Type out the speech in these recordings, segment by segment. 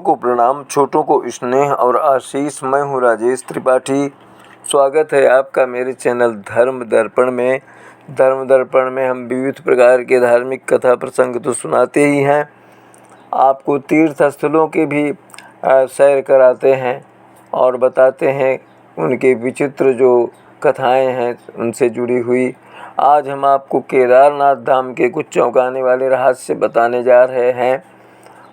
को प्रणाम, छोटों को स्नेह और आशीष। मैं हूँ राजेश त्रिपाठी। स्वागत है आपका मेरे चैनल धर्म दर्पण में। धर्म दर्पण में हम विविध प्रकार के धार्मिक कथा प्रसंग तो सुनाते ही हैं, आपको तीर्थ स्थलों के भी सैर कराते हैं और बताते हैं उनके विचित्र जो कथाएं हैं उनसे जुड़ी हुई। आज हम आपको केदारनाथ धाम के कुछ चौंकाने वाले रहस्य बताने जा रहे हैं।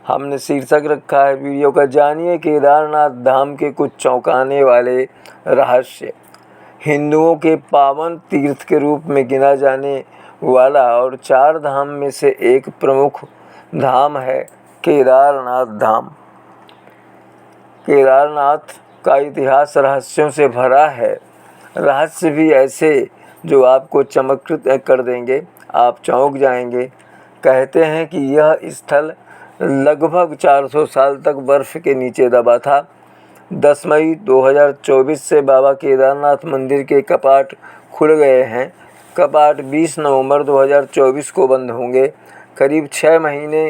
हमने शीर्षक रखा है वीडियो का, जानिए केदारनाथ धाम के कुछ चौंकाने वाले रहस्य। हिंदुओं के पावन तीर्थ के रूप में गिना जाने वाला और 4 धाम में से एक प्रमुख धाम है केदारनाथ धाम। केदारनाथ का इतिहास रहस्यों से भरा है। रहस्य भी ऐसे जो आपको चमत्कृत कर देंगे, आप चौंक जाएंगे। कहते हैं कि यह स्थल लगभग 400 साल तक बर्फ के नीचे दबा था। 10 मई 2024 से बाबा केदारनाथ मंदिर के कपाट खुल गए हैं। कपाट 20 नवंबर 2024 को बंद होंगे। करीब 6 महीने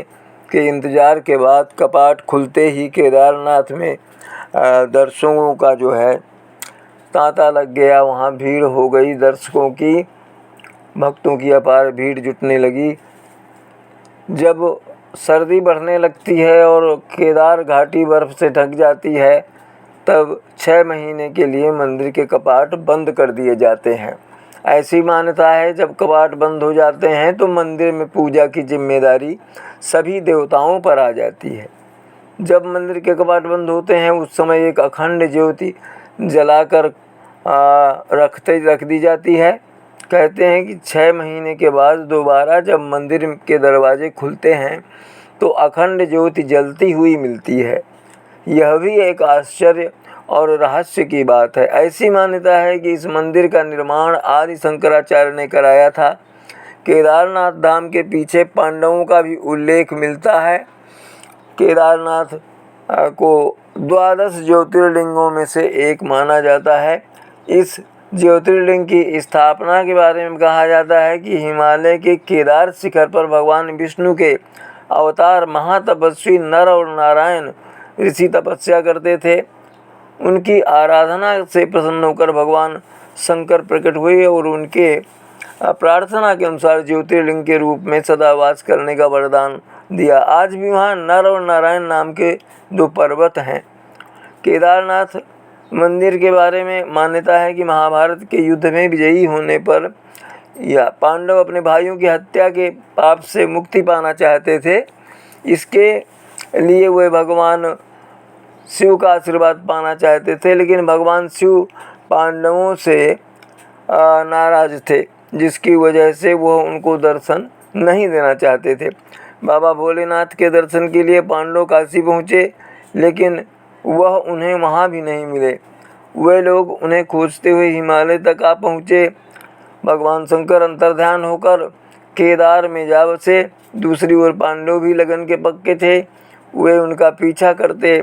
के इंतज़ार के बाद कपाट खुलते ही केदारनाथ में दर्शकों का जो है तांता लग गया। वहाँ भीड़ हो गई, दर्शकों की, भक्तों की अपार भीड़ जुटने लगी। जब सर्दी बढ़ने लगती है और केदार घाटी बर्फ़ से ढक जाती है, तब 6 महीने के लिए मंदिर के कपाट बंद कर दिए जाते हैं। ऐसी मान्यता है जब कपाट बंद हो जाते हैं तो मंदिर में पूजा की जिम्मेदारी सभी देवताओं पर आ जाती है। जब मंदिर के कपाट बंद होते हैं उस समय एक अखंड ज्योति जलाकर रख दी जाती है। कहते हैं कि 6 महीने के बाद दोबारा जब मंदिर के दरवाजे खुलते हैं तो अखंड ज्योति जलती हुई मिलती है। यह भी एक आश्चर्य और रहस्य की बात है। ऐसी मान्यता है कि इस मंदिर का निर्माण आदि शंकराचार्य ने कराया था। केदारनाथ धाम के पीछे पांडवों का भी उल्लेख मिलता है। केदारनाथ को 12 ज्योतिर्लिंगों में से एक माना जाता है। इस ज्योतिर्लिंग की स्थापना के बारे में कहा जाता है कि हिमालय के केदार शिखर पर भगवान विष्णु के अवतार महातपस्वी नर और नारायण ऋषि तपस्या करते थे। उनकी आराधना से प्रसन्न होकर भगवान शंकर प्रकट हुए और उनके प्रार्थना के अनुसार ज्योतिर्लिंग के रूप में सदावास करने का वरदान दिया। आज भी वहाँ नर और नारायण नाम के 2 पर्वत हैं। केदारनाथ मंदिर के बारे में मान्यता है कि महाभारत के युद्ध में विजयी होने पर या पांडव अपने भाइयों की हत्या के पाप से मुक्ति पाना चाहते थे। इसके लिए वे भगवान शिव का आशीर्वाद पाना चाहते थे, लेकिन भगवान शिव पांडवों से नाराज थे, जिसकी वजह से वह उनको दर्शन नहीं देना चाहते थे। बाबा भोलेनाथ के दर्शन के लिए पांडव काशी पहुँचे, लेकिन वह उन्हें वहाँ भी नहीं मिले। वे लोग उन्हें खोजते हुए हिमालय तक आ पहुँचे। भगवान शंकर अंतर्ध्यान होकर केदार में जा बसे। दूसरी ओर पांडव भी लगन के पक्के थे। वे उनका पीछा करते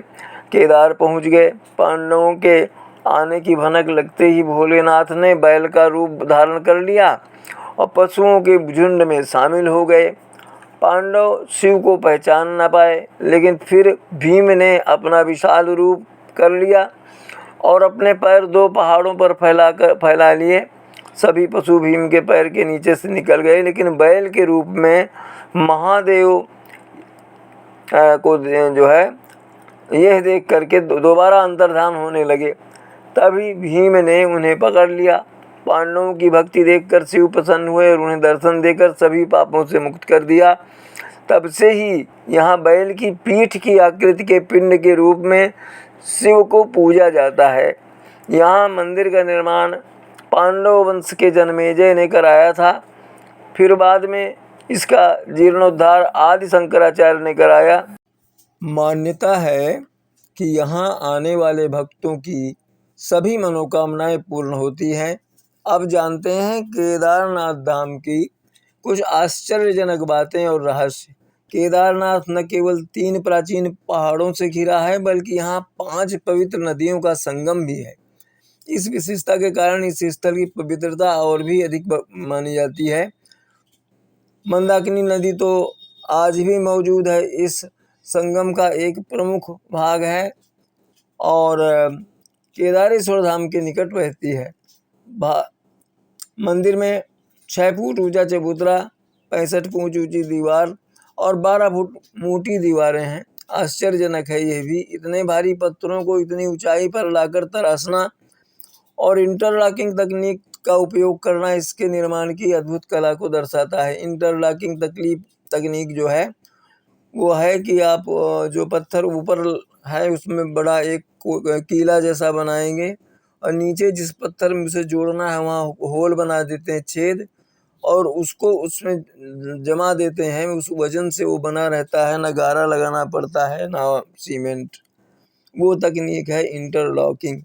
केदार पहुँच गए। पांडवों के आने की भनक लगते ही भोलेनाथ ने बैल का रूप धारण कर लिया और पशुओं के झुंड में शामिल हो गए। पांडव शिव को पहचान न पाए, लेकिन फिर भीम ने अपना विशाल रूप कर लिया और अपने पैर 2 पहाड़ों पर फैला लिए। सभी पशु भीम के पैर के नीचे से निकल गए, लेकिन बैल के रूप में महादेव को जो है यह देख करके दोबारा अंतर्धान होने लगे। तभी भीम ने उन्हें पकड़ लिया। पांडवों की भक्ति देखकर शिव प्रसन्न हुए और उन्हें दर्शन देकर सभी पापों से मुक्त कर दिया। तब से ही यहाँ बैल की पीठ की आकृति के पिंड के रूप में शिव को पूजा जाता है। यहाँ मंदिर का निर्माण पांडव वंश के जन्मेजय ने कराया था। फिर बाद में इसका जीर्णोद्धार आदि शंकराचार्य ने कराया। मान्यता है कि यहाँ आने वाले भक्तों की सभी मनोकामनाएं पूर्ण होती हैं। अब जानते हैं केदारनाथ धाम की कुछ आश्चर्यजनक बातें और रहस्य। केदारनाथ न केवल 3 प्राचीन पहाड़ों से घिरा है, बल्कि यहाँ 5 पवित्र नदियों का संगम भी है। इस विशेषता के कारण इस स्थल की पवित्रता और भी अधिक मानी जाती है। मंदाकिनी नदी तो आज भी मौजूद है इस संगम का एक प्रमुख भाग है और केदारेश्वर धाम के निकट बहती है। मंदिर में 6 फुट ऊंचा चबूतरा, 65 फुट ऊंची दीवार और 12 फुट मोटी दीवारें हैं। आश्चर्यजनक है यह भी, इतने भारी पत्थरों को इतनी ऊंचाई पर लाकर तराशना और इंटरलॉकिंग तकनीक का उपयोग करना इसके निर्माण की अद्भुत कला को दर्शाता है। इंटरलॉकिंग तकनीक जो है वो है कि आप जो पत्थर ऊपर है उसमें बड़ा एक कीला जैसा बनाएंगे और नीचे जिस पत्थर में उसे जोड़ना है वहाँ होल बना देते हैं, छेद, और उसको उसमें जमा देते हैं। उस वजन से वो बना रहता है, ना गारा लगाना पड़ता है ना सीमेंट। वो तकनीक है इंटरलॉकिंग।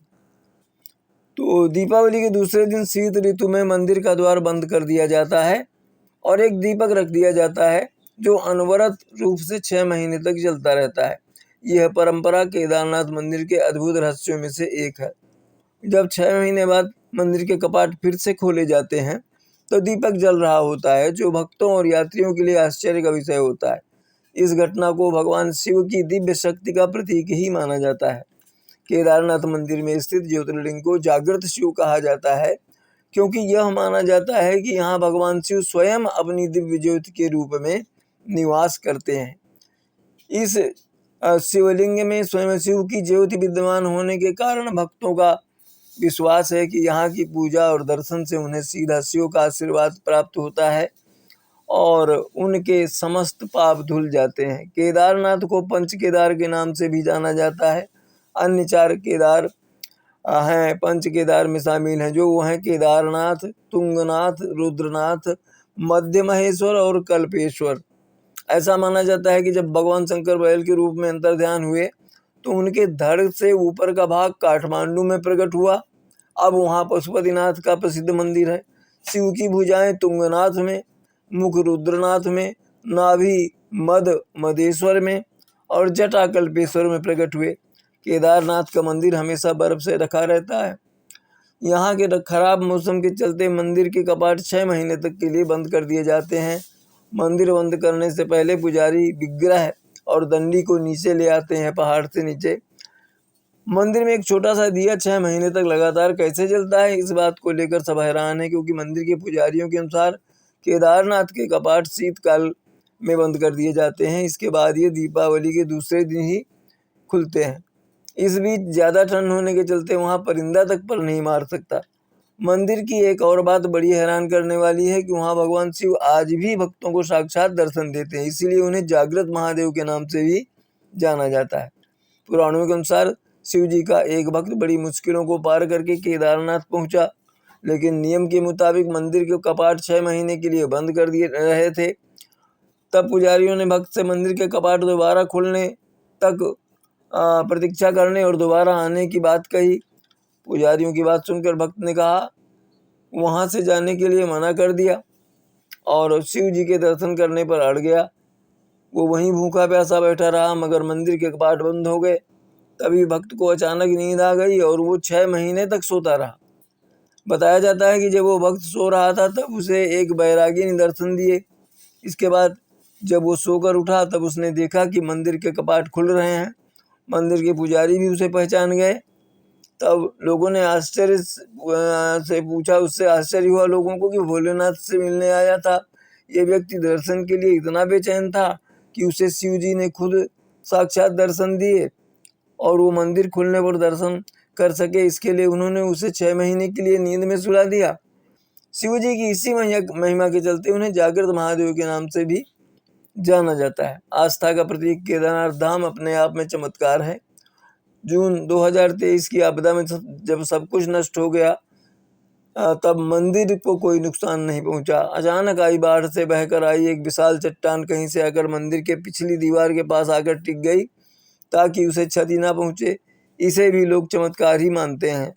तो दीपावली के दूसरे दिन शीत ऋतु में मंदिर का द्वार बंद कर दिया जाता है और एक दीपक रख दिया जाता है जो अनवरत रूप से 6 महीने तक जलता रहता है। यह परंपरा केदारनाथ मंदिर के अद्भुत रहस्यों में से एक है। जब 6 महीने बाद मंदिर के कपाट फिर से खोले जाते हैं तो दीपक जल रहा होता है, जो भक्तों और यात्रियों के लिए आश्चर्य का विषय होता है। इस घटना को भगवान शिव की दिव्य शक्ति का प्रतीक ही माना जाता है। केदारनाथ मंदिर में स्थित ज्योतिर्लिंग को जागृत शिव कहा जाता है क्योंकि यह माना जाता है कि यहाँ भगवान शिव स्वयं अपनी दिव्य ज्योति के रूप में निवास करते हैं। इस शिवलिंग में स्वयं शिव की ज्योति विद्यमान होने के कारण भक्तों का विश्वास है कि यहाँ की पूजा और दर्शन से उन्हें सीधा शिव का आशीर्वाद प्राप्त होता है और उनके समस्त पाप धुल जाते हैं। केदारनाथ को पंच केदार के नाम से भी जाना जाता है। अन्य 4 केदार हैं, पंच केदार में शामिल हैं, जो वो हैं केदारनाथ, तुंगनाथ, रुद्रनाथ, मध्य महेश्वर और कल्पेश्वर। ऐसा माना जाता है कि जब भगवान शंकर बैल के रूप में अंतर्ध्यान हुए तो उनके धड़ से ऊपर का भाग काठमांडू में प्रकट हुआ। अब वहाँ पशुपतिनाथ का प्रसिद्ध मंदिर है। शिव की भुजाएं तुंगनाथ में, मुख रुद्रनाथ में, नाभि मदेश्वर में और जटा कल्पेश्वर में प्रकट हुए। केदारनाथ का मंदिर हमेशा बर्फ से ढका रहता है। यहाँ के खराब मौसम के चलते मंदिर के कपाट 6 महीने तक के लिए बंद कर दिए जाते हैं। मंदिर बंद करने से पहले पुजारी विग्रह और दंडी को नीचे ले आते हैं, पहाड़ से नीचे। मंदिर में एक छोटा सा दिया 6 महीने तक लगातार कैसे जलता है, इस बात को लेकर सब हैरान है, क्योंकि मंदिर के पुजारियों के अनुसार केदारनाथ के कपाट शीतकाल में बंद कर दिए जाते हैं। इसके बाद ये दीपावली के दूसरे दिन ही खुलते हैं। इस बीच ज़्यादा ठंड होने के चलते वहाँ परिंदा तक पर नहीं मार सकता। मंदिर की एक और बात बड़ी हैरान करने वाली है कि वहाँ भगवान शिव आज भी भक्तों को साक्षात दर्शन देते हैं, इसीलिए उन्हें जागृत महादेव के नाम से भी जाना जाता है। पुराणों के अनुसार शिव जी का एक भक्त बड़ी मुश्किलों को पार करके केदारनाथ पहुंचा, लेकिन नियम के मुताबिक मंदिर के कपाट 6 महीने के लिए बंद कर दिए रहे थे। तब पुजारियों ने भक्त से मंदिर के कपाट दोबारा खुलने तक प्रतीक्षा करने और दोबारा आने की बात कही। पुजारियों की बात सुनकर भक्त ने कहा वहाँ से जाने के लिए मना कर दिया और शिव जी के दर्शन करने पर अड़ गया। वो वहीं भूखा प्यासा बैठा रहा, मगर मंदिर के कपाट बंद हो गए। तभी भक्त को अचानक नींद आ गई और वो 6 महीने तक सोता रहा। बताया जाता है कि जब वो भक्त सो रहा था तब उसे एक बैरागी ने दर्शन दिए। इसके बाद जब वो सोकर उठा तब उसने देखा कि मंदिर के कपाट खुल रहे हैं। मंदिर के पुजारी भी उसे पहचान गए। तब लोगों ने आश्चर्य से पूछा, उससे आश्चर्य हुआ लोगों को कि भोलेनाथ से मिलने आया था। ये व्यक्ति दर्शन के लिए इतना बेचैन था कि उसे शिव जी ने खुद साक्षात दर्शन दिए और वो मंदिर खुलने पर दर्शन कर सके, इसके लिए उन्होंने उसे 6 महीने के लिए नींद में सुला दिया। शिव जी की इसी महिमा के चलते उन्हें जागृत महादेव के नाम से भी जाना जाता है। आस्था का प्रतीक केदारनाथ धाम अपने आप में चमत्कार है। जून 2023 की आपदा में जब सब कुछ नष्ट हो गया तब मंदिर को कोई नुकसान नहीं पहुंचा। अचानक आई बाढ़ से बहकर आई एक विशाल चट्टान कहीं से आकर मंदिर के पिछली दीवार के पास आकर टिक गई ताकि उसे क्षति ना पहुंचे। इसे भी लोग चमत्कार ही मानते हैं।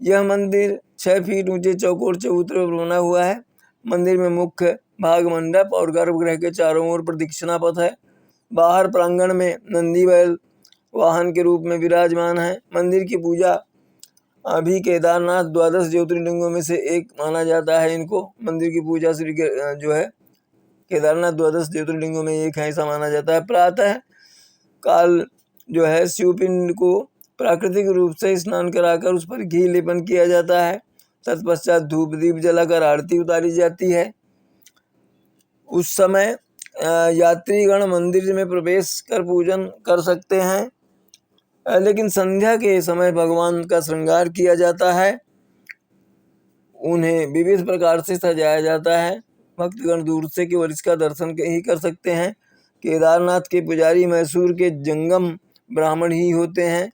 यह मंदिर 6 फीट ऊंचे चौकोर चबूतरे पर बना हुआ है। मंदिर में मुख्य भाग मंडप और गर्भगृह के चारों ओर प्रदक्षिणा पथ है। बाहर प्रांगण में नंदी बैल वाहन के रूप में विराजमान है। मंदिर की पूजा अभी केदारनाथ द्वादश ज्योतिर्लिंगों में से एक माना जाता है। इनको मंदिर की पूजा जो है केदारनाथ द्वादश ज्योतिर्लिंगों में एक है, ऐसा माना जाता है। प्रातः काल जो है शिवपिंड को प्राकृतिक रूप से स्नान कराकर उस पर घी लेपन किया जाता है। तत्पश्चात धूप दीप जलाकर आरती उतारी जाती है। उस समय यात्रीगण मंदिर में प्रवेश कर पूजन कर सकते हैं, लेकिन संध्या के समय भगवान का श्रृंगार किया जाता है। उन्हें विविध प्रकार से सजाया जाता है। भक्तगण दूर से केवल इसका दर्शन ही कर सकते हैं। केदारनाथ के पुजारी मैसूर के जंगम ब्राह्मण ही होते हैं।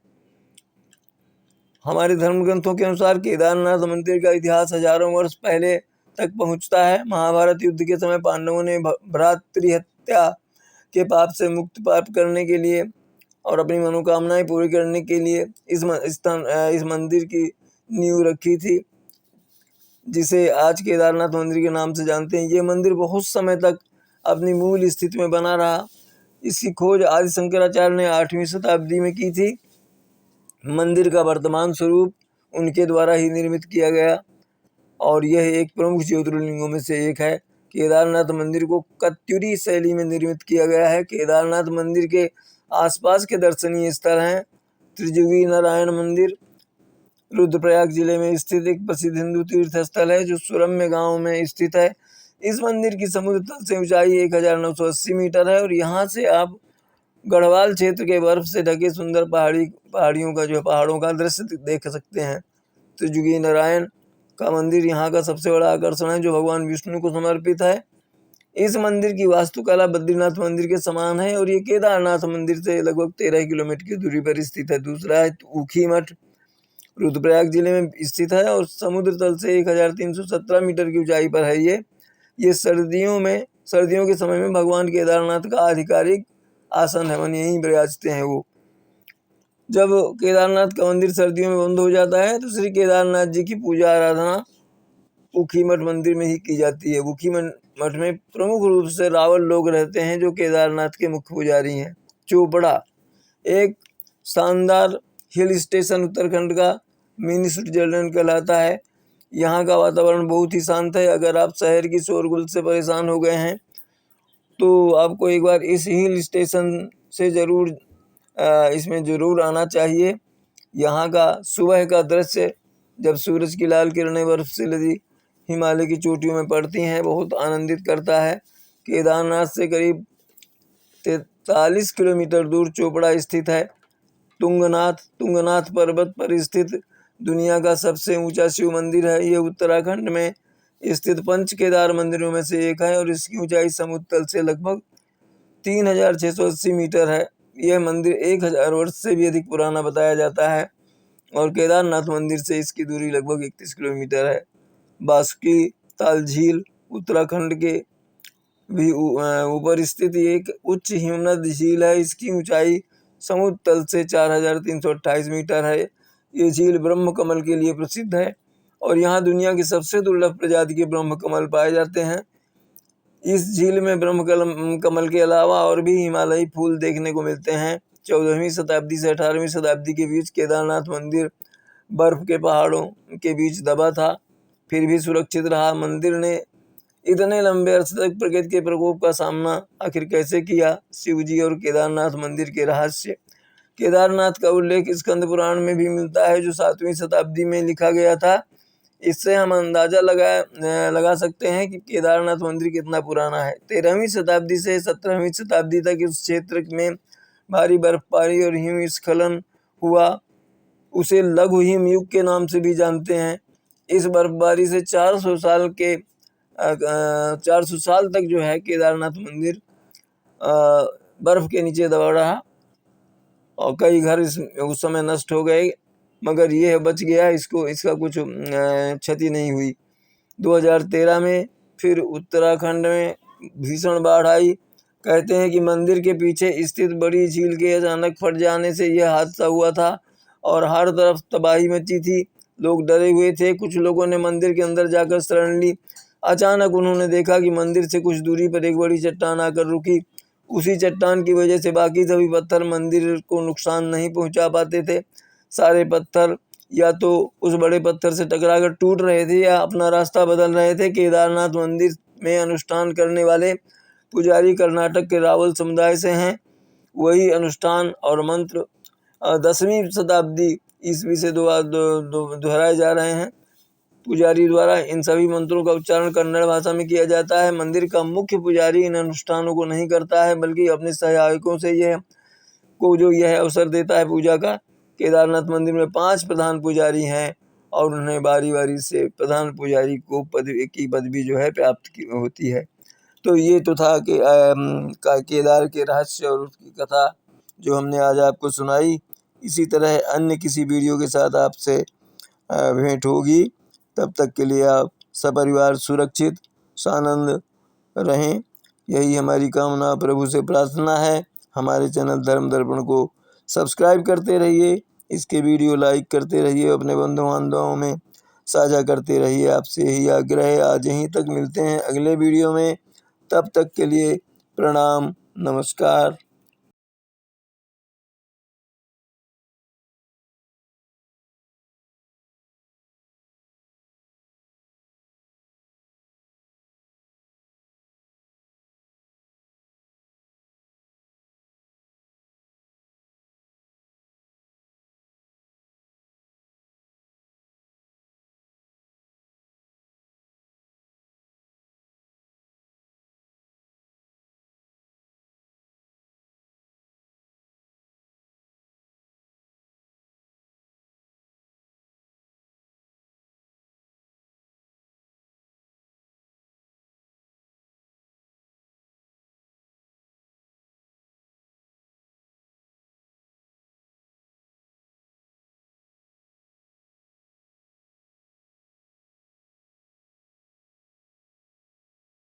हमारे धर्म ग्रंथों के अनुसार केदारनाथ मंदिर का इतिहास हजारों वर्ष पहले तक पहुंचता है। महाभारत युद्ध के समय पांडवों ने भ्रातृहत्या के पाप से मुक्ति प्राप्त करने के लिए और अपनी मनोकामनाएं पूरी करने के लिए इस मंदिर की नींव रखी थी, जिसे आज केदारनाथ मंदिर के नाम से जानते हैं। ये मंदिर बहुत समय तक अपनी मूल स्थिति में बना रहा। इसकी खोज आदि शंकराचार्य ने 8वीं शताब्दी में की थी। मंदिर का वर्तमान स्वरूप उनके द्वारा ही निर्मित किया गया और यह एक प्रमुख ज्योतिर्लिंगों में से एक है। केदारनाथ मंदिर को कत्यूरी शैली में निर्मित किया गया है। केदारनाथ मंदिर के आसपास के दर्शनीय स्थल हैं त्रिजुगी नारायण मंदिर, रुद्रप्रयाग जिले में स्थित एक प्रसिद्ध हिंदू तीर्थ स्थल है जो सुरम्य गांव में स्थित है। इस मंदिर की समुद्र तल से ऊंचाई 1980 मीटर है और यहाँ से आप गढ़वाल क्षेत्र के बर्फ से ढके सुंदर पहाड़ों का दृश्य देख सकते हैं। त्रिजुगी नारायण का मंदिर यहाँ का सबसे बड़ा आकर्षण है, जो भगवान विष्णु को समर्पित है। इस मंदिर की वास्तुकला बद्रीनाथ मंदिर के समान है और ये केदारनाथ मंदिर से लगभग 13 किलोमीटर की दूरी पर स्थित है। दूसरा है ऊखी मठ, रुद्रप्रयाग जिले में स्थित है और समुद्र तल से 1317 मीटर की ऊंचाई पर है। ये सर्दियों के समय में भगवान केदारनाथ का आधिकारिक आसन है, मन यहीं विराजते हैं वो। जब केदारनाथ का मंदिर सर्दियों में बंद हो जाता है तो श्री केदारनाथ जी की पूजा आराधना ऊखीमठ मंदिर में ही की जाती है। ऊखीमठ में प्रमुख रूप से रावल लोग रहते हैं जो केदारनाथ के मुख्य पुजारी हैं। चोपड़ा एक शानदार हिल स्टेशन उत्तराखंड का मिनी स्विट्जरलैंड कहलाता है। यहाँ का वातावरण बहुत ही शांत है। अगर आप शहर की शोरगुल से परेशान हो गए हैं तो आपको एक बार इस हिल स्टेशन से इसमें ज़रूर आना चाहिए। यहाँ का सुबह का दृश्य जब सूरज की लाल किरणें बर्फ से लदी हिमालय की चोटियों में पड़ती हैं बहुत आनंदित करता है। केदारनाथ से करीब 43 किलोमीटर दूर चोपड़ा स्थित है। तुंगनाथ पर्वत पर स्थित दुनिया का सबसे ऊंचा शिव मंदिर है। यह उत्तराखंड में स्थित पंच केदार मंदिरों में से एक है और इसकी ऊंचाई समुद्र तल से लगभग 3680 मीटर है। यह मंदिर 1000 वर्ष से भी अधिक पुराना बताया जाता है और केदारनाथ मंदिर से इसकी दूरी लगभग 31 किलोमीटर है। बासुकी ताल झील उत्तराखंड के भी ऊपर स्थित एक उच्च हिमनद झील है। इसकी ऊंचाई समुद्र तल से 4328 मीटर है। ये झील ब्रह्म कमल के लिए प्रसिद्ध है और यहाँ दुनिया की सबसे दुर्लभ प्रजाति के ब्रह्म कमल पाए जाते हैं। इस झील में ब्रह्म कमल के अलावा और भी हिमालयी फूल देखने को मिलते हैं। 14वीं शताब्दी से 18वीं शताब्दी के बीच केदारनाथ मंदिर बर्फ के पहाड़ों के बीच दबा था, फिर भी सुरक्षित रहा। मंदिर ने इतने लंबे अरसे तक प्रकृति के प्रकोप का सामना आखिर कैसे किया? शिवजी और केदारनाथ मंदिर के रहस्य। केदारनाथ का उल्लेख स्कंद पुराण में भी मिलता है जो 7वीं शताब्दी में लिखा गया था। इससे हम अंदाजा लगा सकते हैं कि केदारनाथ मंदिर कितना पुराना है। 13वीं शताब्दी से 17वीं शताब्दी तक इस क्षेत्र में भारी बर्फबारी और हिमस्खलन हुआ। उसे लघु हिम युग के नाम से भी जानते हैं। इस बर्फबारी से 400 साल तक जो है केदारनाथ मंदिर बर्फ के नीचे दबा रहा और कई घर उस समय नष्ट हो गए, मगर यह बच गया। इसका कुछ क्षति नहीं हुई। 2013 में फिर उत्तराखंड में भीषण बाढ़ आई। कहते हैं कि मंदिर के पीछे स्थित बड़ी झील के अचानक फट जाने से यह हादसा हुआ था और हर तरफ तबाही मची थी। लोग डरे हुए थे। कुछ लोगों ने मंदिर के अंदर जाकर शरण ली। अचानक उन्होंने देखा कि मंदिर से कुछ दूरी पर एक बड़ी चट्टान आकर रुकी। उसी चट्टान की वजह से बाकी सभी पत्थर मंदिर को नुकसान नहीं पहुंचा पाते थे। सारे पत्थर या तो उस बड़े पत्थर से टकराकर टूट रहे थे या अपना रास्ता बदल रहे थे। केदारनाथ मंदिर में अनुष्ठान करने वाले पुजारी कर्नाटक के रावल समुदाय से हैं। वही अनुष्ठान और मंत्र 10वीं शताब्दी ईस्वी से दोहराए जा रहे हैं पुजारी द्वारा। इन सभी मंत्रों का उच्चारण कन्नड़ भाषा में किया जाता है। मंदिर का मुख्य पुजारी इन अनुष्ठानों को नहीं करता है, बल्कि अपने सहायकों से यह अवसर देता है पूजा का। केदारनाथ मंदिर में 5 प्रधान पुजारी हैं और उन्हें बारी बारी से प्रधान पुजारी को पदवी जो है प्राप्त होती है। तो ये तो था कि केदार के रहस्य और उसकी कथा जो हमने आज आपको सुनाई। इसी तरह अन्य किसी वीडियो के साथ आपसे भेंट होगी। तब तक के लिए आप सपरिवार सुरक्षित सानंद रहें, यही हमारी कामना प्रभु से प्रार्थना है। हमारे चैनल धर्म दर्पण को सब्सक्राइब करते रहिए, इसके वीडियो लाइक करते रहिए, अपने बंधु बांधवों में साझा करते रहिए। आपसे यही आग्रह है। आज यहीं तक, मिलते हैं अगले वीडियो में। तब तक के लिए प्रणाम, नमस्कार।